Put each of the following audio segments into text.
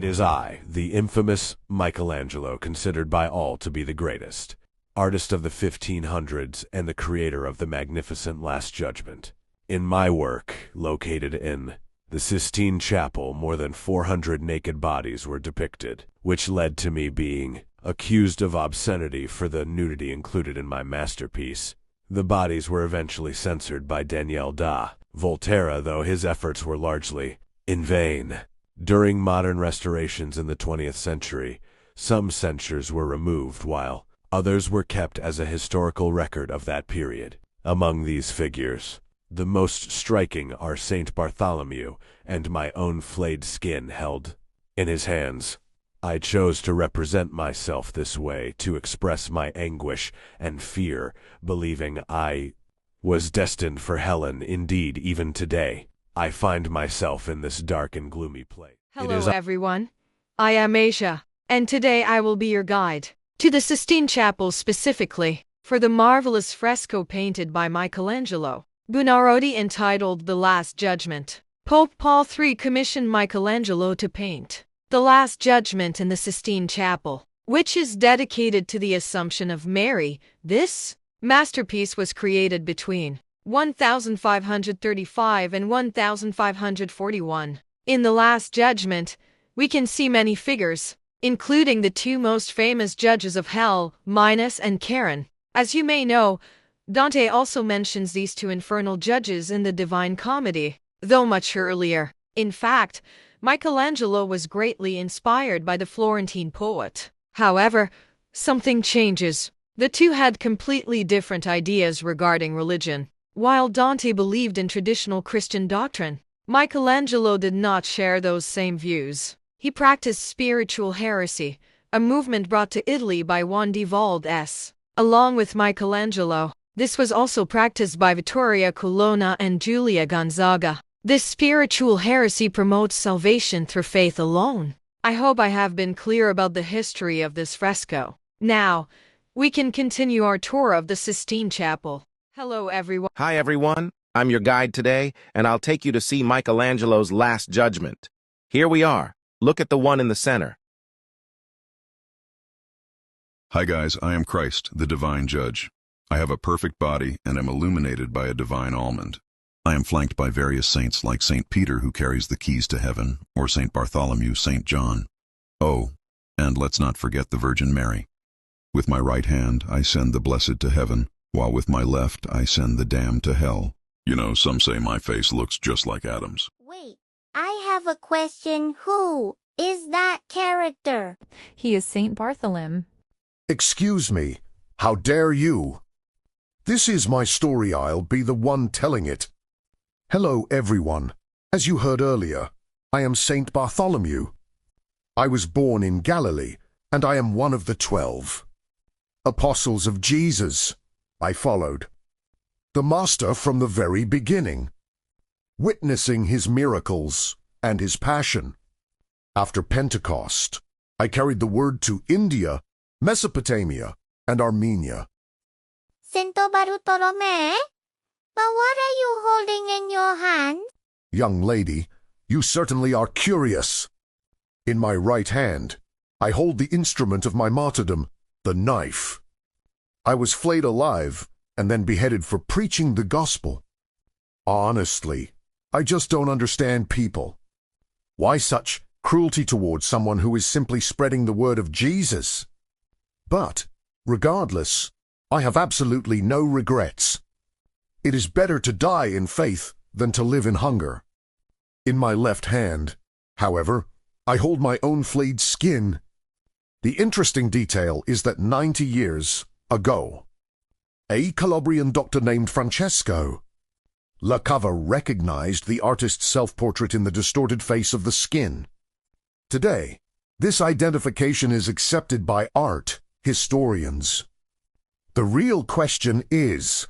It is I, the infamous Michelangelo, considered by all to be the greatest artist of the 1500s and the creator of the magnificent Last Judgment. In my work, located in the Sistine Chapel, more than 400 naked bodies were depicted, which led to me being accused of obscenity for the nudity included in my masterpiece. The bodies were eventually censored by Daniel da Volterra, though his efforts were largely in vain. During modern restorations in the 20th century, some censures were removed while others were kept as a historical record of that period. Among these figures, the most striking are Saint Bartholomew and my own flayed skin held in his hands. I chose to represent myself this way to express my anguish and fear, believing I was destined for Helen. Indeed, even today, I find myself in this dark and gloomy place. Hello, everyone. I am Asia, and today I will be your guide to the Sistine Chapel, specifically for the marvelous fresco painted by Michelangelo Buonarroti entitled The Last Judgment. Pope Paul III commissioned Michelangelo to paint The Last Judgment in the Sistine Chapel, which is dedicated to the Assumption of Mary. This masterpiece was created between 1535 and 1541. In The Last Judgment, we can see many figures, including the two most famous judges of hell, Minos and Charon. As you may know, Dante also mentions these two infernal judges in the Divine Comedy, though much earlier. In fact, Michelangelo was greatly inspired by the Florentine poet. However, something changes. The two had completely different ideas regarding religion. While Dante believed in traditional Christian doctrine, Michelangelo did not share those same views. He practiced spiritual heresy, a movement brought to Italy by Juan di Valdes. Along with Michelangelo, this was also practiced by Vittoria Colonna and Giulia Gonzaga. This spiritual heresy promotes salvation through faith alone. I hope I have been clear about the history of this fresco. Now, we can continue our tour of the Sistine Chapel. Hello, everyone. Hi, everyone. I'm your guide today, and I'll take you to see Michelangelo's Last Judgment. Here we are. Look at the one in the center. Hi, guys. I am Christ, the divine judge. I have a perfect body and am illuminated by a divine almond. I am flanked by various saints like Saint Peter, who carries the keys to heaven, or Saint Bartholomew, Saint John. Oh, and let's not forget the Virgin Mary. With my right hand, I send the blessed to heaven, while with my left, I send the damned to hell. You know, some say my face looks just like Adam's. Wait, I have a question. Who is that character? He is Saint Bartholomew. Excuse me, how dare you? This is my story, I'll be the one telling it. Hello, everyone. As you heard earlier, I am Saint Bartholomew. I was born in Galilee, and I am one of the 12 apostles of Jesus. I followed the Master from the very beginning, witnessing his miracles and his passion. After Pentecost, I carried the word to India, Mesopotamia, and Armenia. Saint Bartholomew? But what are you holding in your hand? Young lady, you certainly are curious. In my right hand, I hold the instrument of my martyrdom, the knife. I was flayed alive and then beheaded for preaching the gospel. Honestly, I just don't understand people. Why such cruelty towards someone who is simply spreading the word of Jesus? But, regardless, I have absolutely no regrets. It is better to die in faith than to live in hunger. In my left hand, however, I hold my own flayed skin. The interesting detail is that 90 years ago, a Calabrian doctor named Francesco Lacava recognized the artist's self-portrait in the distorted face of the skin. Today, this identification is accepted by art historians. The real question is,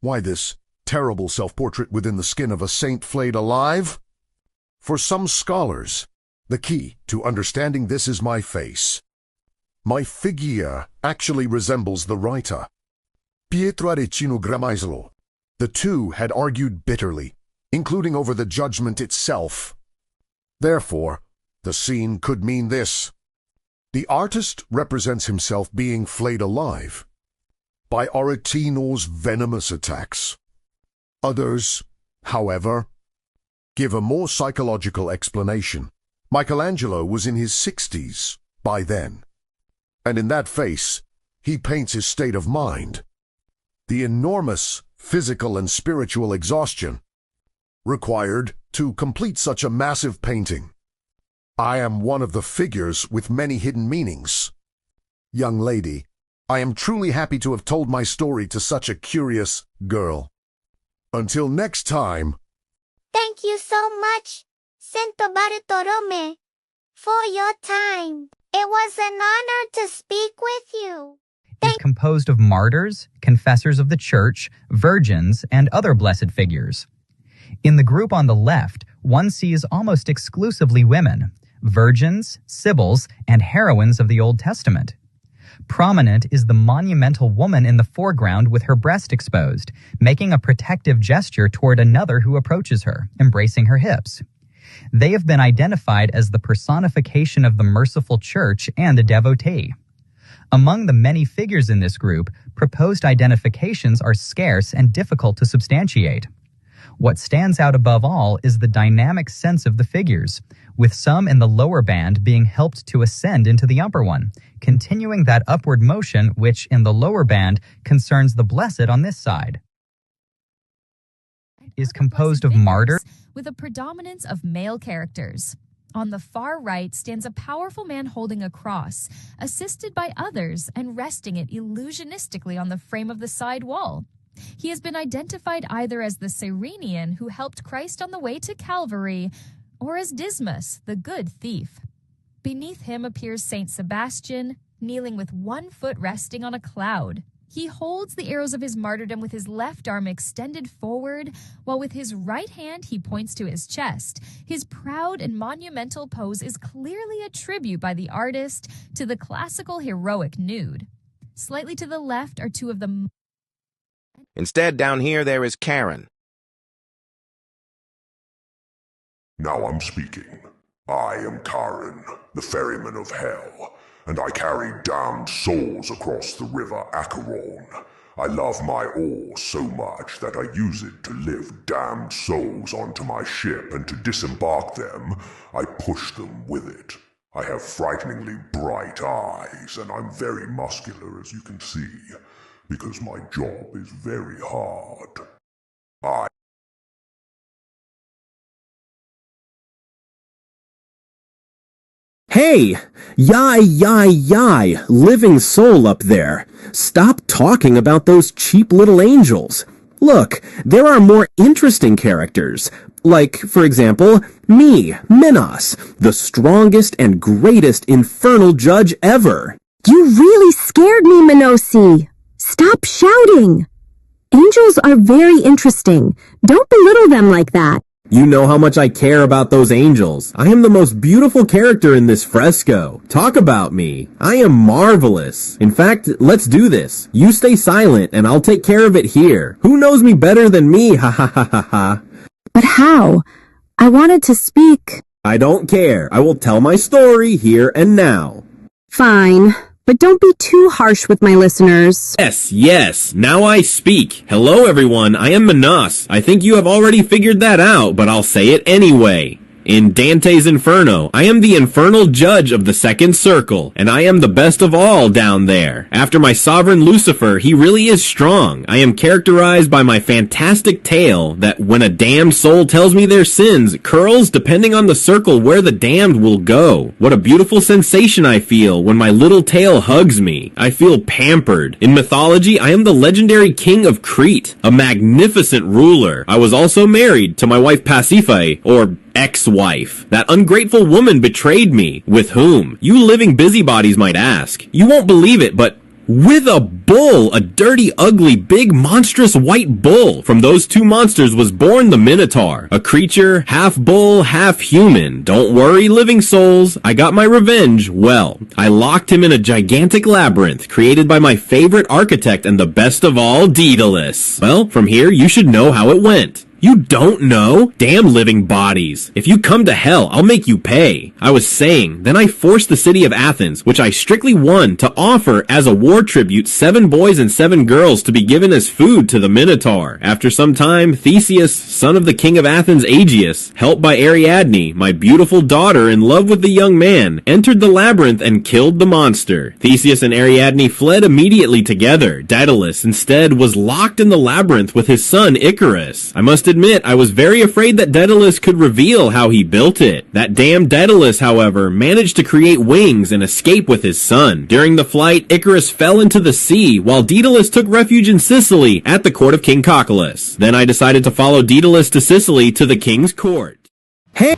why this terrible self-portrait within the skin of a saint flayed alive? For some scholars, the key to understanding this is my face. My figure actually resembles the writer, Pietro Arecino Gramaisolo. The two had argued bitterly, including over the judgment itself. Therefore, The scene could mean this. The artist represents himself being flayed alive by Aretino's venomous attacks. Others, however, give a more psychological explanation. Michelangelo was in his 60s by then, and in that face, he paints his state of mind. The enormous physical and spiritual exhaustion required to complete such a massive painting. I am one of the figures with many hidden meanings. Young lady, I am truly happy to have told my story to such a curious girl. Until next time. Thank you so much, Santo Bartolome, for your time. It was an honor to speak with you. Is composed of martyrs, confessors of the church, virgins, and other blessed figures. In the group on the left, one sees almost exclusively women, virgins, sibyls, and heroines of the Old Testament. Prominent is the monumental woman in the foreground with her breast exposed, making a protective gesture toward another who approaches her, embracing her hips. They have been identified as the personification of the merciful church and a devotee. Among the many figures in this group, proposed identifications are scarce and difficult to substantiate. What stands out above all is the dynamic sense of the figures, with some in the lower band being helped to ascend into the upper one, continuing that upward motion which in the lower band concerns the blessed on this side. Is composed of martyrs with a predominance of male characters. On the far right stands a powerful man holding a cross, assisted by others and resting it illusionistically on the frame of the side wall. He has been identified either as the Cyrenian who helped Christ on the way to Calvary, or as Dismas, the good thief. Beneath him appears Saint Sebastian, kneeling with one foot resting on a cloud. He holds the arrows of his martyrdom with his left arm extended forward, while with his right hand he points to his chest. His proud and monumental pose is clearly a tribute by the artist to the classical heroic nude. Slightly to the left are two of the... Instead, down here there is Karen. Now I'm speaking. I am Karen, the ferryman of hell, and I carry damned souls across the river Acheron. I love my oar so much that I use it to lift damned souls onto my ship, and to disembark them, I push them with it. I have frighteningly bright eyes, and I'm very muscular, as you can see, because my job is very hard. Hey! Yai, living soul up there. Stop talking about those cheap little angels. Look, there are more interesting characters. Like, for example, me, Minos, the strongest and greatest infernal judge ever. You really scared me, Minosi. Stop shouting. Angels are very interesting. Don't belittle them like that. You know how much I care about those angels. I am the most beautiful character in this fresco. Talk about me. I am marvelous. In fact, let's do this. You stay silent and I'll take care of it here. Who knows me better than me? Ha ha ha ha ha. But how? I wanted to speak. I don't care. I will tell my story here and now. Fine. But don't be too harsh with my listeners. Yes. Now I speak. Hello, everyone. I am Minos. I think you have already figured that out, but I'll say it anyway. In Dante's Inferno, I am the infernal judge of the second circle, and I am the best of all down there. After my sovereign Lucifer, he really is strong. I am characterized by my fantastic tail that, when a damned soul tells me their sins, curls depending on the circle where the damned will go. What a beautiful sensation I feel when my little tail hugs me. I feel pampered. In mythology, I am the legendary king of Crete, a magnificent ruler. I was also married to my wife Pasiphae, or ex-wife. That ungrateful woman betrayed me. With whom? You living busybodies might ask. You won't believe it, but with a bull, a dirty, ugly, big, monstrous white bull. From those two monsters was born the Minotaur, a creature half bull, half human. Don't worry, living souls, I got my revenge. Well, I locked him in a gigantic labyrinth created by my favorite architect and the best of all, Daedalus. Well, from here, you should know how it went. You don't know? Damn living bodies. If you come to hell, I'll make you pay. I was saying, then I forced the city of Athens, which I strictly won, to offer as a war tribute 7 boys and 7 girls to be given as food to the Minotaur. After some time, Theseus, son of the king of Athens Aegeus, helped by Ariadne, my beautiful daughter in love with the young man, entered the labyrinth and killed the monster. Theseus and Ariadne fled immediately together. Daedalus, instead, was locked in the labyrinth with his son Icarus. I must admit, I was very afraid that Daedalus could reveal how he built it. That damn Daedalus, however, managed to create wings and escape with his son. During the flight, Icarus fell into the sea, while Daedalus took refuge in Sicily at the court of King Cocalus. Then I decided to follow Daedalus to Sicily to the king's court. Hey!